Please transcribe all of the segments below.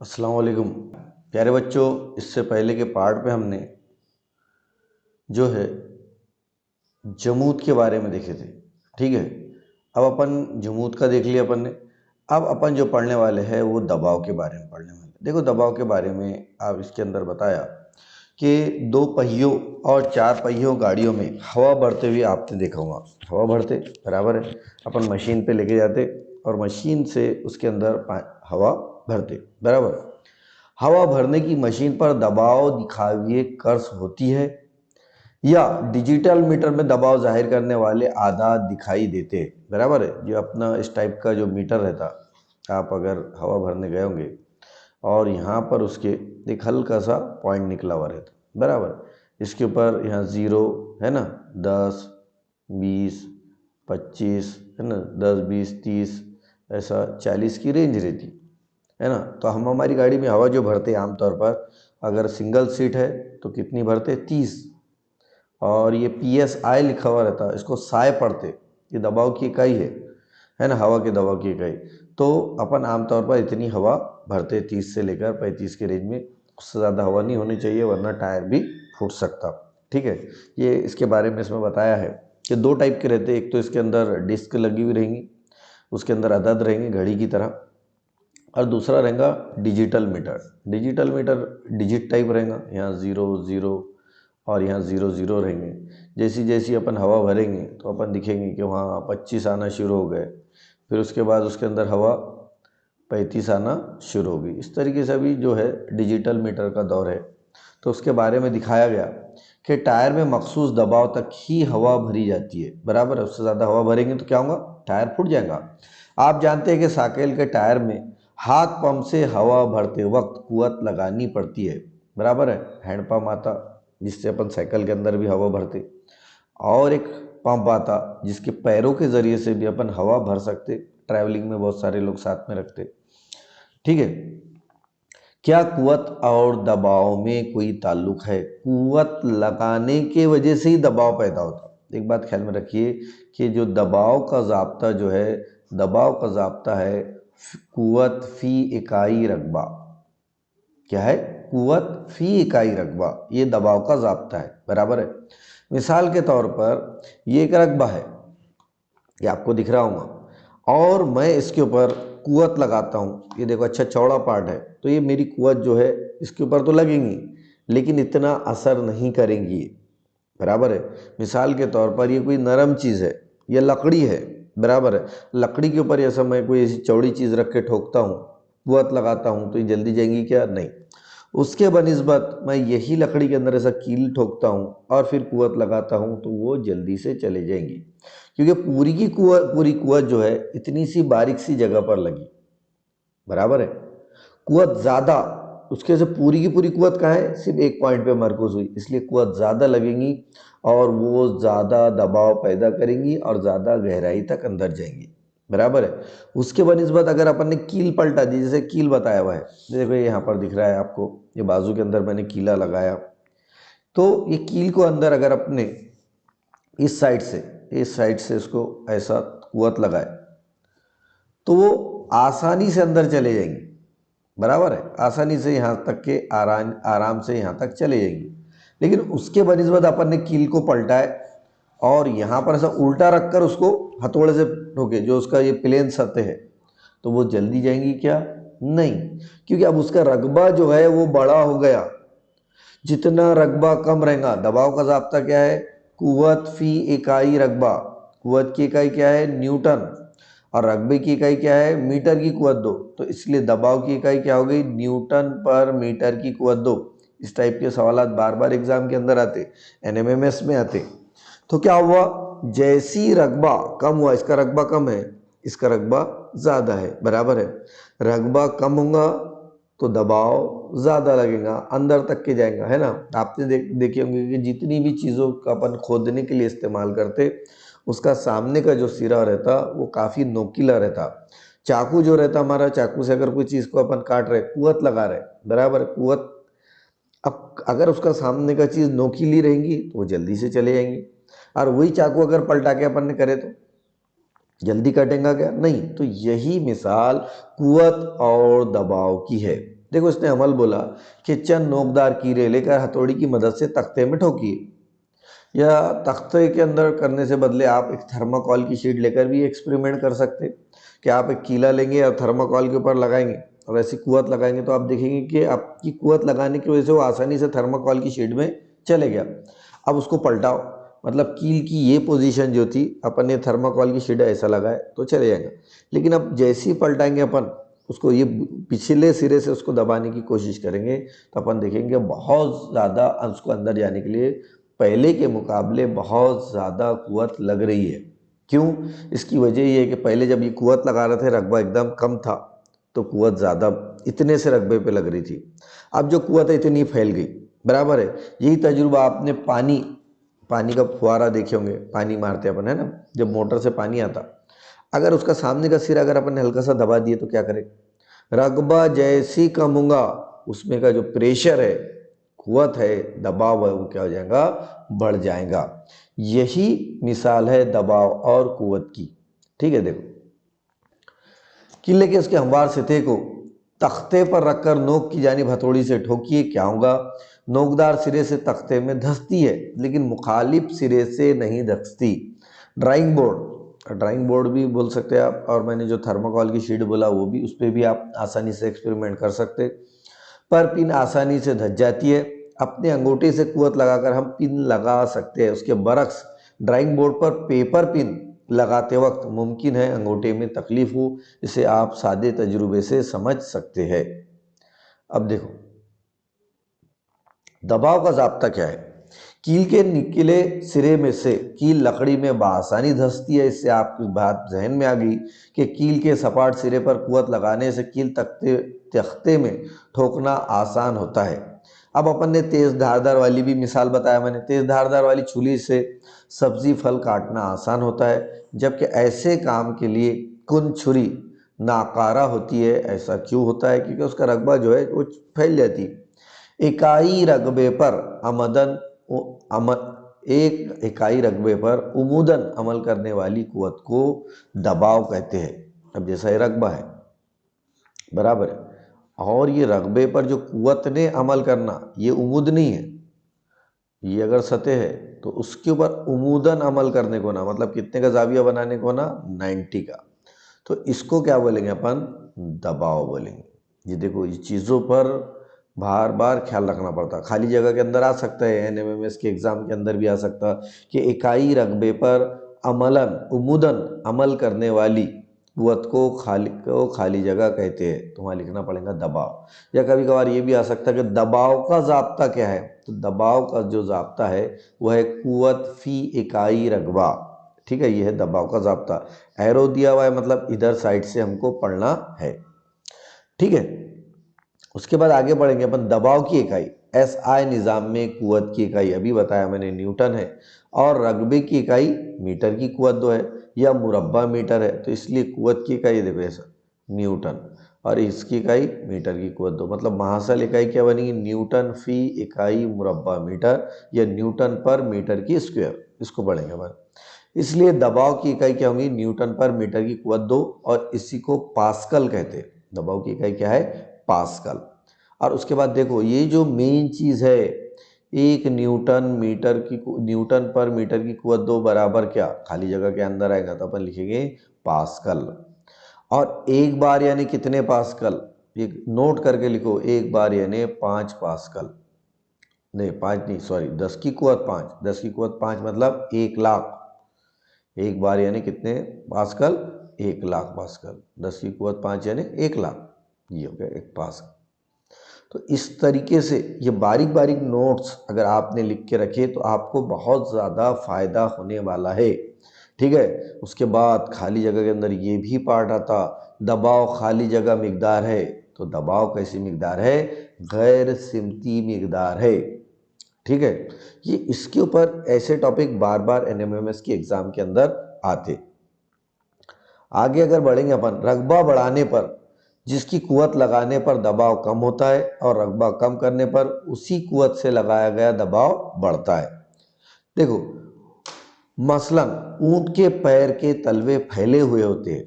अस्सलाम वालेकुम प्यारे बच्चों। इससे पहले के पार्ट में हमने जो है जमूद के बारे में देखे थे। ठीक है, अब अपन जमूद का देख लिया अपन ने। अब अपन जो पढ़ने वाले हैं वो दबाव के बारे में पढ़ने वाले। देखो, दबाव के बारे में आप इसके अंदर बताया कि 2 पहियों और 4 पहियों गाड़ियों में हवा भरते हुए आपने देखा होगा। हवा भरते बराबर है, अपन मशीन पे लेके जाते और मशीन से उसके अंदर हवा भरते बराबर। हवा भरने की मशीन पर दबाव दिखावे कर्स होती है या डिजिटल मीटर में दबाव जाहिर करने वाले आधार दिखाई देते हैं बराबर है। जो अपना इस टाइप का जो मीटर रहता, आप अगर हवा भरने गए होंगे और यहाँ पर उसके एक हल्का सा पॉइंट निकला हुआ रहता बराबर। इसके ऊपर यहाँ 0 है ना, 10 20 25 है ना, 10 20 30 ऐसा 40 की रेंज रहती है ना। तो हम हमारी गाड़ी में हवा जो भरते हैं आमतौर पर, अगर सिंगल सीट है तो कितनी भरते, 30। और ये PSI लिखा हुआ रहता है, इसको साय पढ़ते, ये दबाव की इकाई है ना, हवा के दबाव की इकाई। तो अपन आमतौर पर इतनी हवा भरते 30 से लेकर 35 के रेंज में, उससे ज़्यादा हवा नहीं होनी चाहिए वरना टायर भी फूट सकता। ठीक है, ये इसके बारे में इसमें बताया है कि 2 टाइप के रहते हैं। एक तो इसके अंदर डिस्क लगी हुई रहेंगी, उसके अंदर अदद रहेंगे घड़ी की तरह, और दूसरा रहेगा digital meter. Digital meter digit type रहेगा, यहाँ 0 0 और यहाँ 0 0 रहेंगे। जैसी जैसी अपन हवा भरेंगे तो अपन दिखेंगे कि वहाँ 25 आना शुरू हो गए, फिर उसके बाद उसके अंदर हवा 35 आना शुरू होगी। इस तरीके से अभी जो है डिजिटल मीटर का दौर है। तो उसके बारे में दिखाया गया कि टायर में मखसूस दबाव तक ही हवा भरी जाती है बराबर है। उससे ज़्यादा हवा भरेंगे तो क्या होगा, टायर फूट जाएगा। आप जानते हैं कि साइकिल के टायर में हाथ पंप से हवा भरते वक्त कुवत लगानी पड़ती है बराबर है। हैंड पंप आता जिससे अपन साइकिल के अंदर भी हवा भरते, और एक पंप आता जिसके पैरों के ज़रिए से भी अपन हवा भर सकते। ट्रैवलिंग में बहुत सारे लोग साथ में रखते। ठीक है, क्या कुवत और दबाव में कोई ताल्लुक है? कुवत लगाने के वजह से ही दबाव पैदा होता। एक बात ख्याल में रखिए कि जो दबाव का ज़ाब्ता जो है, दबाव का ज़ाब्ता है कुवत फी इकाई रकबा। क्या है? कुवत फी इकाई रकबा, ये दबाव का ज़ाब्ता है बराबर है। मिसाल के तौर पर ये एक रकबा है, ये आपको दिख रहा होगा, और मैं इसके ऊपर कुवत लगाता हूँ। ये देखो अच्छा चौड़ा पार्ट है, तो ये मेरी कुवत जो है इसके ऊपर तो लगेंगी लेकिन इतना असर नहीं करेंगी बराबर है। मिसाल के तौर पर ये कोई नरम चीज़ है, यह लकड़ी है बराबर है। लकड़ी के ऊपर ऐसा मैं कोई ऐसी चौड़ी चीज़ रख के ठोकता हूँ, कुवत लगाता हूँ, तो ये जल्दी जाएंगी क्या? नहीं। उसके बनिस्बत मैं यही लकड़ी के अंदर ऐसा कील ठोकता हूँ और फिर कुवत लगाता हूँ तो वो जल्दी से चले जाएंगी, क्योंकि पूरी कुवत जो है इतनी सी बारीक सी जगह पर लगी बराबर है। कुवत ज़्यादा, उसके से पूरी की पूरी कुवत कहाँ है, सिर्फ एक पॉइंट पे मरकूज हुई, इसलिए कुवत ज़्यादा लगेंगी और वो ज़्यादा दबाव पैदा करेंगी और ज़्यादा गहराई तक अंदर जाएंगी बराबर है। उसके बनिस्बत अगर अपन ने कील पलटा दी, जैसे कील बताया हुआ है, देखो ये यहाँ पर दिख रहा है आपको, ये बाजू के अंदर मैंने कीला लगाया, तो ये कील को अंदर अगर अपने इस साइड से इसको ऐसा कुवत लगाए तो वो आसानी से अंदर चले जाएंगी बराबर है। आसानी से यहाँ तक के आराम से यहाँ तक चले जाएंगी। लेकिन उसके बनिस्बत अपन ने कील को पलटाए और यहाँ पर ऐसा उल्टा रखकर उसको हथौड़े से ठोके, जो उसका ये प्लेन सतह है, तो वो जल्दी जाएंगी क्या? नहीं, क्योंकि अब उसका रकबा जो है वो बड़ा हो गया। जितना रकबा कम रहेगा, दबाव का ज़ाब्ता क्या है? कुवत फी इकाई रकबा। कुवत की इकाई क्या है? न्यूटन। और रकबे की इकाई क्या है? मीटर की कुवत 2। तो इसलिए दबाव की इकाई क्या हो गई? न्यूटन पर मीटर की कुवत 2। इस टाइप के सवाल बार बार एग्जाम के अंदर आते, NMMS में आते। तो क्या हुआ, जैसी रकबा कम हुआ, इसका रकबा कम है, इसका रकबा ज़्यादा है बराबर है। रकबा कम होगा तो दबाव ज़्यादा लगेगा, अंदर तक के जाएगा, है ना। आपने देखे होंगे कि जितनी भी चीज़ों का अपन खोदने के लिए इस्तेमाल करते, उसका सामने का जो सिरा रहता वो काफ़ी नोकीला रहता। चाकू जो रहता हमारा, चाकू से अगर कोई चीज़ को अपन काट रहे, कुवत लगा रहे बराबर, कुवत, अब अगर उसका सामने का चीज़ नोकीली रहेंगी तो वो जल्दी से चले जाएंगी, और वही चाकू अगर पलटा के अपन ने करे तो जल्दी कटेगा क्या? नहीं। तो यही मिसाल कुवत और दबाव की है। देखो इसने अमल बोला कि चंद नोकदार कीरे लेकर हथौड़ी की मदद से तख्ते में ठोकिए, या तख्ते के अंदर करने से बदले आप एक थर्माकोल की शीट लेकर भी एक्सपेरिमेंट कर सकते हैं कि आप एक कीला लेंगे और थर्माकोल के ऊपर लगाएंगे और ऐसी कुवत लगाएंगे तो आप देखेंगे कि आपकी कुवत लगाने की वजह से वो आसानी से थर्माकोल की शीट में चले गया। अब उसको पलटाओ, मतलब कील की ये पोजीशन जो थी, अपन ने थर्माकोल की शीट ऐसा लगाए तो चले जाएगा, लेकिन अब जैसे ही पलटाएंगे अपन उसको, ये पिछले सिरे से उसको दबाने की कोशिश करेंगे तो अपन देखेंगे बहुत ज़्यादा उसको अंदर जाने के लिए पहले के मुकाबले बहुत ज़्यादा कुवत लग रही है। क्यों? इसकी वजह ये है कि पहले जब ये कुवत लगा रहे थे रकबा एकदम कम था तो कुवत ज़्यादा इतने से रकबे पे लग रही थी। अब जो कुवत है इतनी फैल गई, बराबर है। यही तजुर्बा आपने पानी का फुहारा देखे होंगे, पानी मारते अपन है ना, जब मोटर से पानी आता, अगर उसका सामने का सिरा अगर अपन ने हल्का सा दबा दिए तो क्या करे, रकबा जैसी कम होगा उसमें का जो प्रेशर है, कुवत है, दबाव है, वो क्या हो जाएगा, बढ़ जाएगा। यही मिसाल है दबाव और कुवत की। ठीक है, देखो किले के उसके हमवार सतह को तख्ते पर रखकर नोक की जानिब हथौड़ी से ठोकिए, क्या होगा, नोकदार सिरे से तख्ते में धंसती है लेकिन मुखालिफ सिरे से नहीं धंसती। ड्राइंग बोर्ड भी बोल सकते हैं आप, और मैंने जो थर्माकोल की शीट बोला वो भी, उस पर भी आप आसानी से एक्सपेरिमेंट कर सकते। पर पिन आसानी से धंस जाती है। अपने अंगूठे से कुवत लगाकर हम पिन लगा सकते हैं, उसके बरक्स ड्राइंग बोर्ड पर पेपर पिन लगाते वक्त मुमकिन है अंगूठे में तकलीफ हो। इसे आप सादे तजुर्बे से समझ सकते हैं। अब देखो दबाव का ज़ाब्ता क्या है। कील के निकले सिरे में से कील लकड़ी में बआसानी धंसती है। इससे आपकी बात जहन में आ गई कि कील के सपाट सिरे पर कुवत लगाने से कील तख्ते में ठोकना आसान होता है। अब अपन ने तेज़ धारदार वाली भी मिसाल बताया, मैंने तेज़ धारदार वाली छुरी से सब्जी फल काटना आसान होता है, जबकि ऐसे काम के लिए कुन छुरी नाकारा होती है। ऐसा क्यों होता है? क्योंकि उसका रकबा जो है वो फैल जाती है। इकाई रकबे पर एक इकाई रकबे पर उमूदन अमल करने वाली कुवत को दबाव कहते हैं। अब जैसा ये रकबा है, बराबर है, और ये रकबे पर जो कुवत ने अमल करना, ये उमूद नहीं है, ये अगर सतह है तो उसके ऊपर उमूदन अमल करने को ना, मतलब कितने का जाविया बनाने को ना, 90 का, तो इसको क्या बोलेंगे अपन, दबाव बोलेंगे। ये देखो इस चीज़ों पर बार बार ख्याल रखना पड़ता। खाली जगह के अंदर आ सकता है, एनएमएमएस के एग्ज़ाम के अंदर भी आ सकता कि इकाई रकबे पर उमूदन अमल करने वाली कुवत को खाली जगह कहते हैं, तो वहाँ लिखना पड़ेगा दबाव। या कभी कभार ये भी आ सकता है कि दबाव का ज़ाब्ता क्या है, तो दबाव का जो ज़ाब्ता है वह है कुवत फी इकाई रकबा। ठीक है, ये है दबाव का ज़ाब्ता। एरो दिया हुआ है, मतलब इधर साइड से हमको पढ़ना है। ठीक है, उसके बाद आगे बढ़ेंगे अपन। दबाव की इकाई एसआई निज़ाम में कुवत की इकाई अभी बताया मैंने न्यूटन है, और रकबे की इकाई मीटर की कुवत दो है, या मुरब्बा मीटर है, तो इसलिए कुवत की इकाई देखो ऐसा न्यूटन, और इसकी इकाई मीटर की कुवत दो, मतलब महासल इकाई क्या बनेगी, न्यूटन फी इकाई मुरब्बा मीटर, या न्यूटन पर मीटर की स्क्वायर, इसको पढ़ेंगे अपन। इसलिए दबाव की इकाई क्या होगी, न्यूटन पर मीटर की कुवत दो, और इसी को पास्कल कहते हैं। दबाव की इकाई क्या है, पास्कल। और उसके बाद देखो ये जो मेन चीज़ है, एक न्यूटन पर मीटर की कुवत दो बराबर क्या, खाली जगह के अंदर आएगा तो अपन लिखेंगे पास्कल। और एक बार यानी कितने पास्कल, एक नोट करके लिखो, एक बार यानी 5 पास्कल, नहीं 5 नहीं, सॉरी 10 की कुवत 5, 10 की कुवत 5 मतलब 1,00,000। एक बार यानी कितने पास्कल, 1,00,000 पास्कल। 10 की कुवत 5 यानी 1,00,000, ये हो गया एक पास्कल। तो इस तरीके से ये बारीक बारीक नोट्स अगर आपने लिख के रखे तो आपको बहुत ज़्यादा फ़ायदा होने वाला है। ठीक है, उसके बाद खाली जगह के अंदर ये भी पार्ट आता, दबाव खाली जगह मिकदार है, तो दबाव कैसी मिकदार है, गैर सिमती मिकदार है। ठीक है, ये इसके ऊपर ऐसे टॉपिक बार बार एनएमएमएस के एग्ज़ाम के अंदर आते। आगे अगर बढ़ेंगे अपन, रकबा बढ़ाने पर जिसकी कुवत लगाने पर दबाव कम होता है, और रकबा कम करने पर उसी कुवत से लगाया गया दबाव बढ़ता है। देखो मसलन ऊंट के पैर के तलवे फैले हुए होते हैं।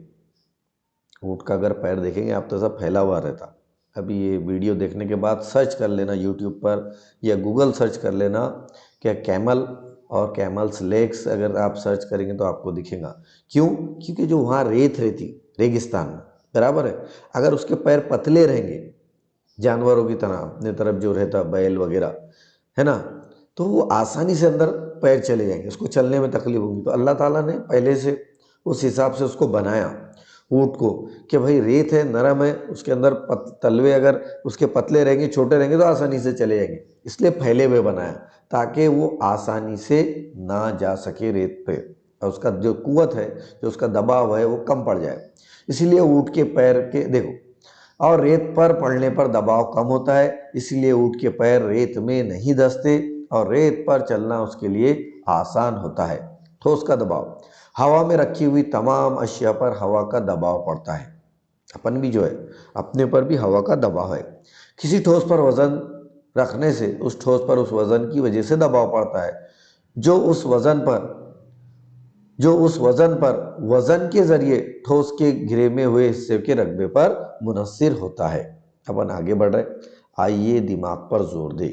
ऊंट का अगर पैर देखेंगे आप तो सब फैला हुआ रहता, अभी ये वीडियो देखने के बाद सर्च कर लेना यूट्यूब पर या गूगल सर्च कर लेना क्या कैमल और कैमल्स लेग्स, अगर आप सर्च करेंगे तो आपको दिखेगा। क्यों? क्योंकि जो वहाँ रेत रहती रेगिस्तान में, बराबर है, अगर उसके पैर पतले रहेंगे जानवरों की तरह, अपने तरफ जो रहता बैल वगैरह है ना, तो वो आसानी से अंदर पैर चले जाएंगे, उसको चलने में तकलीफ होगी। तो अल्लाह ताला ने पहले से उस हिसाब से उसको बनाया ऊँट को कि भाई रेत है, नरम है, उसके अंदर तलवे अगर उसके पतले रहेंगे, छोटे रहेंगे तो आसानी से चले जाएंगे, इसलिए फैले हुए बनाया ताकि वो आसानी से ना जा सके रेत पे, और उसका जो कुवत है, जो उसका दबाव है वो कम पड़ जाए। इसीलिए ऊँट के पैर के देखो, और रेत पर पड़ने पर दबाव कम होता है, इसलिए ऊँट के पैर रेत में नहीं धंसते और रेत पर चलना उसके लिए आसान होता है। ठोस का दबाव, हवा में रखी हुई तमाम अशिया पर हवा का दबाव पड़ता है। अपन भी जो है अपने पर भी हवा का दबाव है। किसी ठोस पर वजन रखने से उस ठोस पर उस वजन की वजह से दबाव पड़ता है, जो उस वजन पर वजन के जरिए ठोस के घिरे में हुए हिस्से के रकबे पर मुनस्सिर होता है। अपन आगे बढ़ रहे, आइए दिमाग पर जोर दे।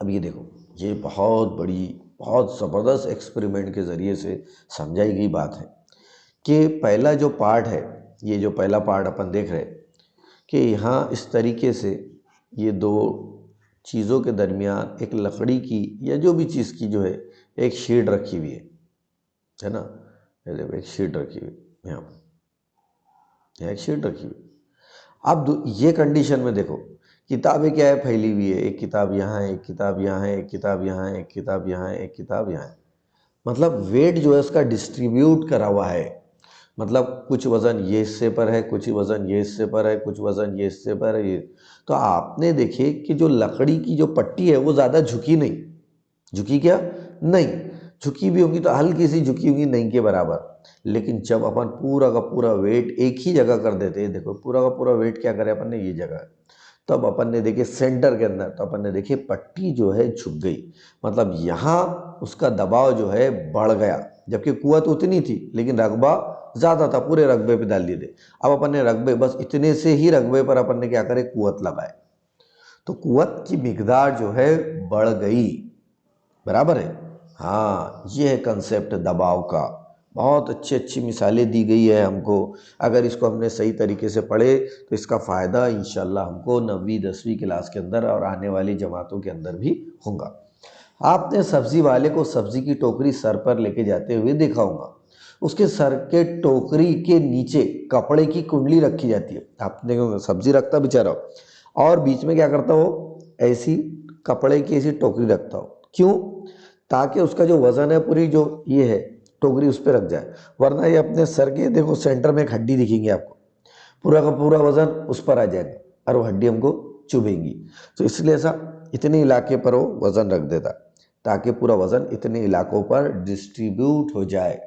अब ये देखो, ये बहुत बड़ी, बहुत ज़बरदस्त एक्सपेरिमेंट के ज़रिए से समझाई गई बात है कि पहला जो पार्ट है, ये जो पहला पार्ट अपन देख रहे कि यहाँ इस तरीके से ये दो चीज़ों के दरमियान एक लकड़ी की या जो भी चीज़ की जो है एक शीट रखी हुई है ना, ये देखो एक शीट रखी हुई यहाँ पर, एक शीट रखी हुई। अब ये कंडीशन में देखो, किताबें क्या है, फैली हुई है, एक किताब यहाँ है, एक किताब यहाँ है, एक किताब यहाँ है, एक किताब यहाँ है, एक किताब यहाँ है, मतलब वेट जो है उसका डिस्ट्रीब्यूट करा हुआ है। मतलब कुछ वज़न ये हिस्से पर है, कुछ वज़न ये हिस्से पर है, कुछ वज़न ये हिस्से पर है। ये तो आपने देखे कि जो लकड़ी की जो पट्टी है वो ज़्यादा झुकी नहीं, झुकी क्या नहीं, झुकी भी होगी तो हल्की सी झुकी होगी, नहीं के बराबर। लेकिन जब अपन पूरा का पूरा वेट एक ही जगह कर देते हैं, देखो पूरा का पूरा वेट क्या करे अपन ने, ये जगह, तब अपन ने देखे सेंटर के अंदर, तो अपन ने देखे पट्टी जो है झुक गई, मतलब यहाँ उसका दबाव जो है बढ़ गया, जबकि कुवत उतनी थी लेकिन रकबा ज़्यादा था, पूरे रकबे पे डाल दिए थे। अब अपन ने रकबे, बस इतने से ही रकबे पर अपन ने क्या करे, कुवत लगाए, तो कुवत की मिकदार जो है बढ़ गई, बराबर है। हाँ, ये है कंसेप्ट दबाव का। बहुत अच्छी अच्छी मिसालें दी गई है हमको, अगर इसको हमने सही तरीके से पढ़े तो इसका फ़ायदा इंशाल्लाह हमको 9वीं 10वीं क्लास के अंदर और आने वाली जमातों के अंदर भी होगा। आपने सब्जी वाले को सब्जी की टोकरी सर पर लेके जाते हुए देखा होगा, उसके सर के टोकरी के नीचे कपड़े की कुंडली रखी जाती है। आपने देखो सब्जी रखता बेचारा, और बीच में क्या करता हो, ऐसी कपड़े की ऐसी टोकरी रखता हो, क्यों? ताकि उसका जो वजन है पूरी जो ये है टोकरी उस पर रख जाए, वरना ये अपने सर के देखो सेंटर में एक हड्डी दिखेंगी आपको, पूरा का पूरा वजन उस पर आ जाएगा और वो हड्डी हमको चुभेंगी। तो इसलिए ऐसा इतने इलाके पर वो वजन रख देता ताकि पूरा वजन इतने इलाकों पर डिस्ट्रीब्यूट हो जाए।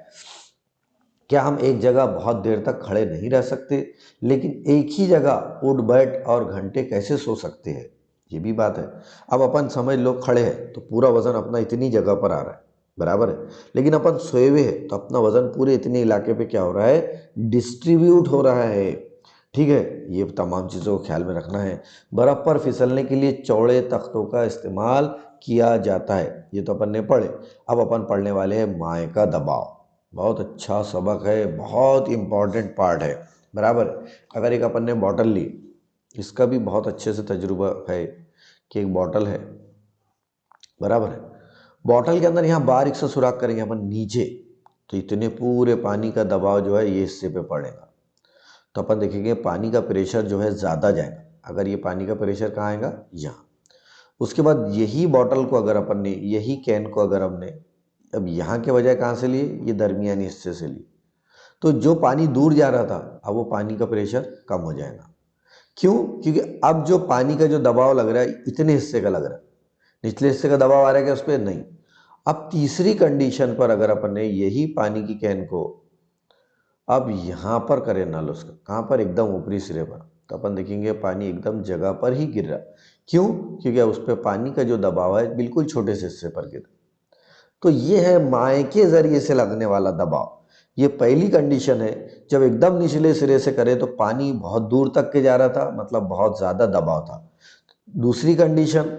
क्या हम एक जगह बहुत देर तक खड़े नहीं रह सकते, लेकिन एक ही जगह उठ बैठ और घंटे कैसे सो सकते हैं, ये भी बात है। अब अपन समझ लो खड़े हैं तो पूरा वजन अपना इतनी जगह पर आ रहा है, बराबर है, लेकिन अपन सोए हुए हैं तो अपना वजन पूरे इतने इलाके पे क्या हो रहा है, डिस्ट्रीब्यूट हो रहा है। ठीक है, ये तमाम चीज़ों को ख्याल में रखना है। बर्फ़ पर फिसलने के लिए चौड़े तख्तों का इस्तेमाल किया जाता है, ये तो अपन ने पढ़े। अब अपन पढ़ने वाले हैं माए का दबाव। बहुत अच्छा सबक है, बहुत इम्पॉर्टेंट पार्ट है, बराबर है। अगर एक अपन ने बॉटल ली, इसका भी बहुत अच्छे से तजुर्बा है कि एक बॉटल है, बराबर है, बॉटल के अंदर यहाँ बारीक से सुराख करेंगे अपन नीचे, तो इतने पूरे पानी का दबाव जो है ये हिस्से पे पड़ेगा, तो अपन देखेंगे पानी का प्रेशर जो है ज़्यादा जाएगा। अगर ये पानी का प्रेशर कहाँ आएगा, यहाँ। उसके बाद यही बॉटल को अगर अपन ने, यही कैन को अगर हमने अब यहाँ के बजाय कहाँ से लिए, ये दरमियानी हिस्से से लिए, तो जो पानी दूर जा रहा था अब वो पानी का प्रेशर कम हो जाएगा। क्यों? क्योंकि अब जो पानी का जो दबाव लग रहा है इतने हिस्से का लग रहा है, निचले हिस्से का दबाव आ रहा है क्या उस पर, नहीं। अब तीसरी कंडीशन पर अगर अपन ने यही पानी की कैन को अब यहाँ पर करें नल उसका, कहाँ पर, एकदम ऊपरी सिरे पर, तो अपन देखेंगे पानी एकदम जगह पर ही गिर रहा। क्यों? क्योंकि अब उस पर पानी का जो दबाव है बिल्कुल छोटे से हिस्से पर गिर। तो ये है माए के जरिए से लगने वाला दबाव। ये पहली कंडीशन है, जब एकदम निचले सिरे से करें तो पानी बहुत दूर तक के जा रहा था, मतलब बहुत ज़्यादा दबाव था। दूसरी कंडीशन,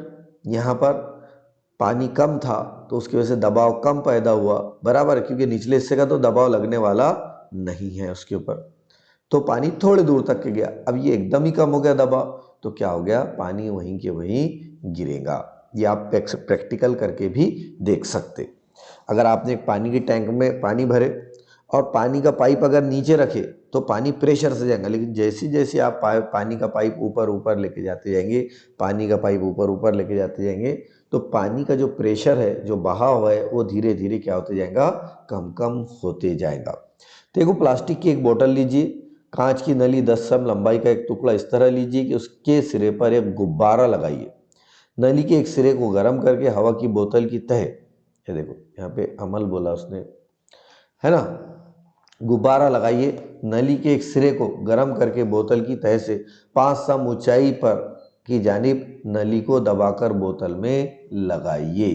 यहाँ पर पानी कम था तो उसकी वजह से दबाव कम पैदा हुआ, बराबर, क्योंकि निचले हिस्से का तो दबाव लगने वाला नहीं है उसके ऊपर, तो पानी थोड़े दूर तक के गया। अब ये एकदम ही कम हो गया दबाव, तो क्या हो गया, पानी वहीं के वहीं गिरेगा। ये आप प्रैक्टिकल करके भी देख सकते। अगर आपने एक पानी की टैंक में पानी भरे और पानी का पाइप अगर नीचे रखे तो पानी प्रेशर से जाएगा, लेकिन जैसे जैसे आप पानी का पाइप ऊपर ऊपर लेके जाते जाएंगे, पानी का पाइप ऊपर ऊपर लेके जाते जाएंगे, तो पानी का जो प्रेशर है, जो बहाव है, वो धीरे धीरे क्या होते जाएगा, कम कम होते जाएगा। देखो, प्लास्टिक की एक बोतल लीजिए, कांच की नली 10 सम लंबाई का एक टुकड़ा इस तरह लीजिए कि उसके सिरे पर एक गुब्बारा लगाइए। नली के एक सिरे को गर्म करके हवा की बोतल की तह, ये देखो यहाँ पे अमल बोला उसने, है ना, गुब्बारा लगाइए। नली के एक सिरे को गर्म करके बोतल की तह से 5 सम ऊंचाई पर की जानिब नली को दबाकर बोतल में लगाइए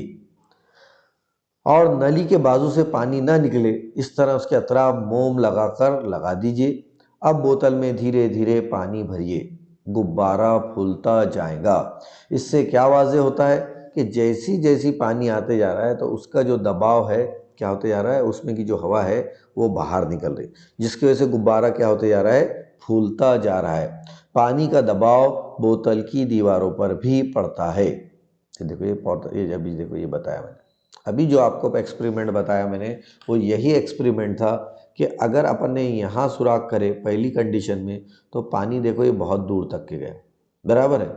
और नली के बाजू से पानी ना निकले इस तरह उसके अतराफ मोम लगाकर लगा दीजिए। अब बोतल में धीरे धीरे पानी भरिए, गुब्बारा फूलता जाएगा। इससे क्या वाज़ेह होता है कि जैसी जैसी पानी आते जा रहा है तो उसका जो दबाव है क्या होते जा रहा है, उसमें की जो हवा है वो बाहर निकल रही, जिसकी वजह से गुब्बारा क्या होते जा रहा है, फूलता जा रहा है। पानी का दबाव बोतल की दीवारों पर भी पड़ता है। देखो ये अभी देखो ये बताया मैंने, अभी जो आपको एक्सपेरिमेंट बताया मैंने वो यही एक्सपेरिमेंट था कि अगर अपन ने यहाँ सुराख करे पहली कंडीशन में तो पानी देखो ये बहुत दूर तक के गया, बराबर है।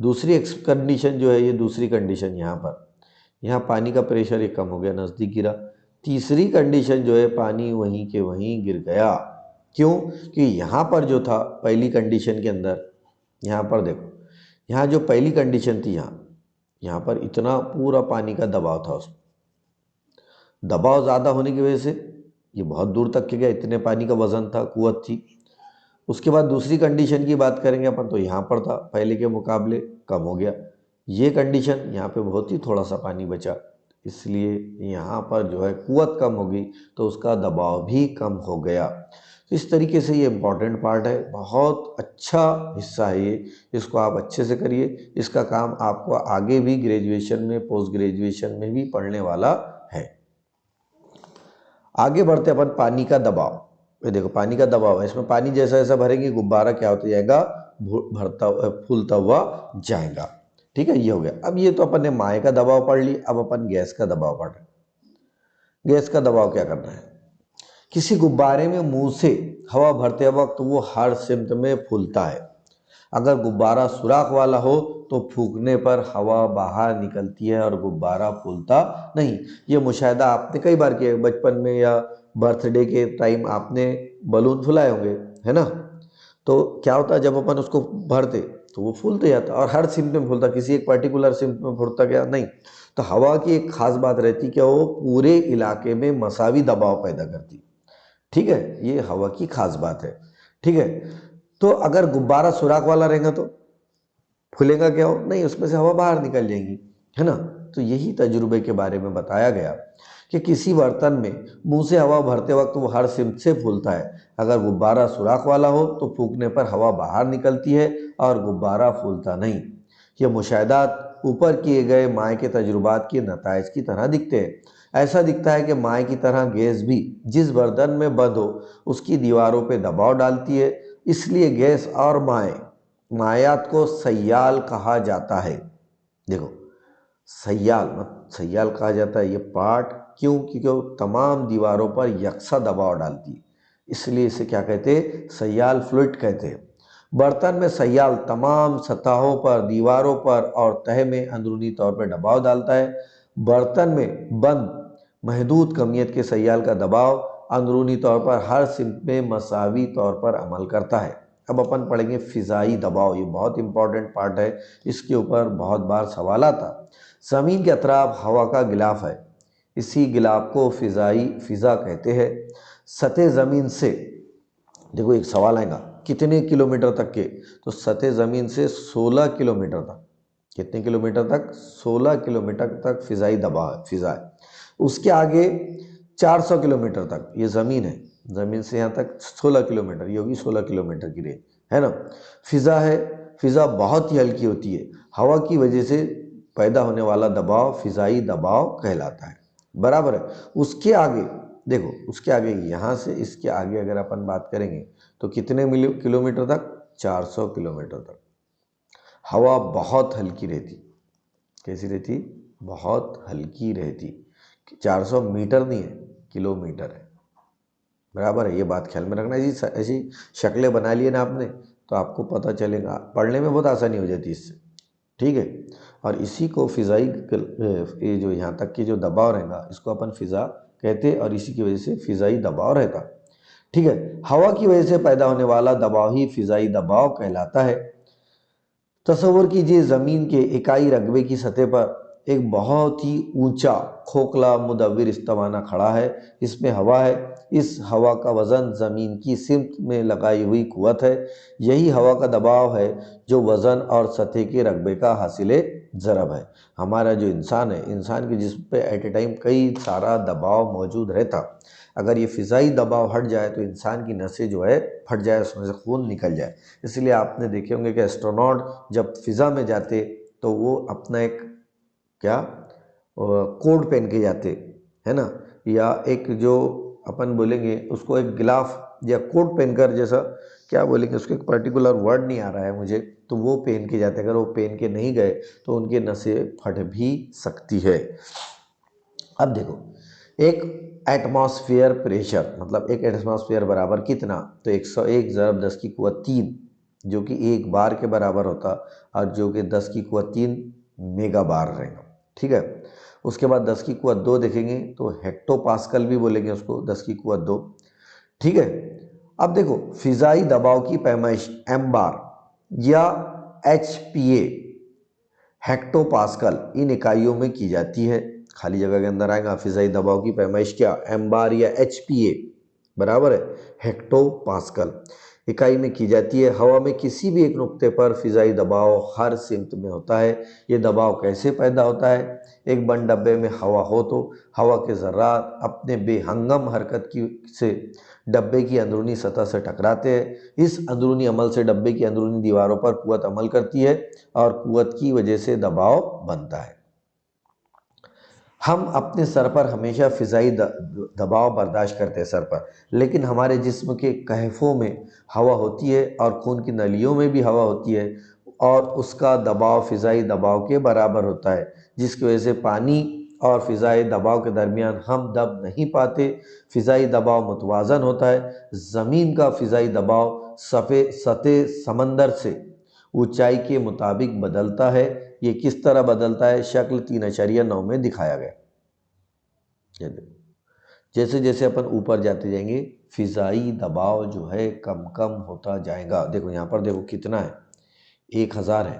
दूसरी कंडीशन जो है, ये दूसरी कंडीशन, यहाँ पानी का प्रेशर ये कम हो गया, नज़दीक गिरा। तीसरी कंडीशन जो है, पानी वहीं के वहीं गिर गया। क्यों? कि यहाँ पर जो था पहली कंडीशन के अंदर, यहाँ पर देखो, यहाँ जो पहली कंडीशन थी, यहाँ पर इतना पूरा पानी का दबाव था, उसमें दबाव ज़्यादा होने की वजह से ये बहुत दूर तक के गया, इतने पानी का वज़न था, कुव्वत थी। उसके बाद दूसरी कंडीशन की बात करेंगे अपन, तो यहाँ पर था पहले के मुकाबले कम हो गया। ये कंडीशन, यहाँ पे बहुत ही थोड़ा सा पानी बचा, इसलिए यहाँ पर जो है कुव्वत कम हो गई, तो उसका दबाव भी कम हो गया। तो इस तरीके से ये इम्पॉर्टेंट पार्ट है, बहुत अच्छा हिस्सा है ये, इसको आप अच्छे से करिए। इसका काम आपको आगे भी ग्रेजुएशन में, पोस्ट ग्रेजुएशन में भी पढ़ने वाला है। आगे बढ़ते अपन, पानी का दबाव। ये देखो पानी का दबाव है, इसमें पानी जैसा जैसा भरेंगे गुब्बारा क्या होता जाएगा, भरता फूलता हुआ जाएगा। ठीक है, ये हो गया। अब ये तो अपन ने माय का दबाव पढ़ ली, अब अपन गैस का दबाव पढ़ रहे हैं। गैस का दबाव क्या करना है, किसी गुब्बारे में मुंह से हवा भरते वक्त वो हर सिमत में फूलता है। अगर गुब्बारा सुराख वाला हो तो फूंकने पर हवा बाहर निकलती है और गुब्बारा फूलता नहीं। ये मुशाहिदा आपने कई बार किया, बचपन में या बर्थडे के टाइम आपने बलून फुलाए होंगे, है ना। तो क्या होता है, जब अपन उसको भरते तो वो फूलते जाता और हर सिमत में फूलता, किसी एक पर्टिकुलर सिमत में फूलता क्या नहीं। तो हवा की एक खास बात रहती कि वो पूरे इलाके में मसावी दबाव पैदा करती। ठीक है, ये हवा की खास बात है। ठीक है, तो अगर गुब्बारा सुराख वाला रहेगा तो फूलेगा क्या हो, नहीं, उसमें से हवा बाहर निकल जाएगी, है ना। तो यही तजुर्बे के बारे में बताया गया कि किसी बर्तन में मुंह से हवा भरते वक्त वो हर सिमत से फूलता है। अगर गुब्बारा सुराख वाला हो तो फूंकने पर हवा बाहर निकलती है और गुब्बारा फूलता नहीं। ये मुशाहिदात ऊपर किए गए माय के तजुर्बात के नताइज की तरह दिखते हैं। ऐसा दिखता है कि माय की तरह गैस भी जिस बर्तन में बंद हो उसकी दीवारों पर दबाव डालती है, इसलिए गैस और मायात को सय्याल कहा जाता है। देखो, सय्याल कहा जाता है ये पार्ट, क्यों? क्योंकि वो तमाम दीवारों पर यकसा दबाव डालती है, इसलिए इसे क्या कहते हैं, सय्याल फ्लूइड कहते हैं। बर्तन में सय्याल तमाम सतहों पर, दीवारों पर और तह में अंदरूनी तौर पर दबाव डालता है। बर्तन में बंद महदूद कमियत के सय्याल का दबाव अंदरूनी तौर पर हर सिमत में मसावी तौर पर अमल करता है। अब अपन पढ़ेंगे फ़िज़ाई दबाव, ये बहुत इंपॉर्टेंट पार्ट है, इसके ऊपर बहुत बार सवाल आता। ज़मीन के अतराफ हवा का गिलाफ है, इसी गिलाफ को फ़िज़ा कहते हैं। सतह ज़मीन से, देखो एक सवाल आएगा, कितने किलोमीटर तक के, तो सतह ज़मीन से 16 किलोमीटर तक। कितने किलोमीटर तक? 16 किलोमीटर तक फ़िज़ाई दबाव है, फ़िज़ा है। उसके आगे 400 किलोमीटर तक ये ज़मीन है, ज़मीन से यहाँ तक 16 किलोमीटर, ये होगी 16 किलोमीटर की रेंज, है ना। फिज़ा है, फिज़ा बहुत ही हल्की होती है, हवा की वजह से पैदा होने वाला दबाव फिज़ाई दबाव कहलाता है, बराबर है। उसके आगे देखो, उसके आगे यहाँ से इसके आगे अगर अपन बात करेंगे तो कितने किलोमीटर तक, 400 किलोमीटर तक। हवा बहुत हल्की रहती, कैसी रहती, बहुत हल्की रहती। 400 मीटर नहीं है, किलोमीटर है, बराबर है। ये बात ख्याल में रखना। ऐसी ऐसी शक्लें बना लिए ना आपने तो आपको पता चलेगा, पढ़ने में बहुत आसानी हो जाती है इससे, ठीक है। और इसी को फिज़ाई, ये जो यहाँ तक की जो दबाव रहेगा इसको अपन फिज़ा कहते हैं, और इसी की वजह से फिज़ाई दबाव रहता, ठीक है। हवा की वजह से पैदा होने वाला दबाव ही फिज़ाई दबाव कहलाता है। तसव्वुर कीजिए, ज़मीन के इकाई रकबे की सतह पर एक बहुत ही ऊंचा खोखला मुदव्विर इस्तावाना खड़ा है, इसमें हवा है। इस हवा का वज़न ज़मीन की सिमत में लगाई हुई कुव्वत है। यही हवा का दबाव है जो वज़न और सतह के रकबे का हासिल ज़रब है। हमारा जो इंसान है, इंसान के जिस्म पे एट ए टाइम कई सारा दबाव मौजूद रहता। अगर ये फ़िज़ाई दबाव हट जाए तो इंसान की नसें जो है फट जाए, उसमें से खून निकल जाए। इसलिए आपने देखे होंगे कि एस्ट्रोनॉट जब फ़िज़ा में जाते तो वो अपना एक क्या कोट पहन के जाते, है ना, या एक जो अपन बोलेंगे उसको एक गिलाफ या कोट पहनकर, जैसा क्या बोलेंगे उसको, एक पर्टिकुलर वर्ड नहीं आ रहा है मुझे, तो वो पहन के जाते। अगर वो पहन के नहीं गए तो उनके नसें फट भी सकती है। अब देखो, एक एटमॉस्फेयर प्रेशर, मतलब एक एटमॉस्फेयर बराबर कितना, तो 101 ज़रब 10 की कुव्वत 3, जो कि 1 बार के बराबर होता, और जो कि 10 की कुव्वत 3 मेगा बार रहेगा, ठीक है। उसके बाद 10 की कुव्वत 2 देखेंगे तो हेक्टोपास्कल भी बोलेंगे उसको, 10 की कुव्वत 2, ठीक है। अब देखो, फिज़ाई दबाव की पैमाइश एम बार या HPA, हेक्टोपास्कल, इन इकाइयों में की जाती है। खाली जगह के अंदर आएगा, फिज़ाई दबाव की पैमाइश क्या, एम बार या HPA, बराबर है हेक्टोपास्कल, इकाई में की जाती है। हवा में किसी भी एक नुक्ते पर फिज़ाई दबाव हर सिमत में होता है। ये दबाव कैसे पैदा होता है, एक बंद डब्बे में हवा हो तो हवा के ज़र्रात अपने बेहंगम हरकत की से डब्बे की अंदरूनी सतह से टकराते हैं। इस अंदरूनी अमल से डब्बे की अंदरूनी दीवारों पर कुव्वत अमल करती है और कुव्वत की वजह से दबाव बनता है। हम अपने सर पर हमेशा फिज़ाई दबाव बर्दाश्त करते हैं सर पर, लेकिन हमारे जिस्म के कहफ़ों में हवा होती है और खून की नलियों में भी हवा होती है, और उसका दबाव फिज़ाई दबाव के बराबर होता है, जिसकी वजह से पानी और फिज़ाई दबाव के दरमियान हम दब नहीं पाते। फिज़ाई दबाव मुतवाज़न होता है। ज़मीन का फिज़ाई दबाव सतह समंदर से ऊंचाई के मुताबिक बदलता है। ये किस तरह बदलता है, शक्ल 3.9 में दिखाया गया। जैसे जैसे अपन ऊपर जाते जाएंगे फिज़ाई दबाव जो है कम कम होता जाएगा। देखो यहाँ पर, देखो कितना है, 1000 है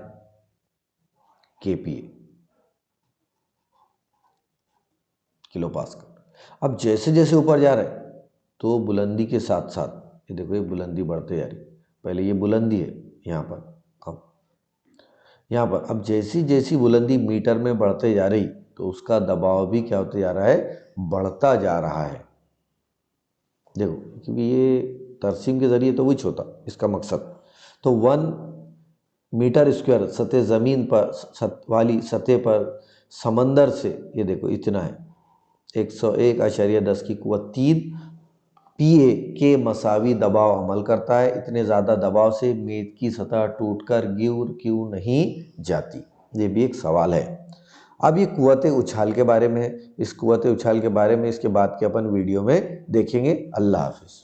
kPa, किलो पास्कल। अब जैसे जैसे ऊपर जा रहा है तो बुलंदी के साथ साथ, ये देखो ये बुलंदी बढ़ते जा रही, पहले ये बुलंदी है यहाँ पर, अब यहाँ पर, अब जैसी जैसी बुलंदी मीटर में बढ़ते जा रही तो उसका दबाव भी क्या होते जा रहा है, बढ़ता जा रहा है। देखो, क्योंकि ये तरसीम के ज़रिए तो कुछ होता, इसका मकसद तो 1 मीटर स्क्वायर सतह ज़मीन पर वाली सतह पर समंदर से, ये देखो इतना है, 101.10 की कुव्वत 3 PA के मसावी दबाव अमल करता है। इतने ज़्यादा दबाव से मेज की सतह टूटकर गिर क्यों नहीं जाती, ये भी एक सवाल है। अब ये कुव्वत उछाल के बारे में है। इस कुव्वत उछाल के बारे में इसके बाद के अपन वीडियो में देखेंगे। अल्लाह हाफिज़।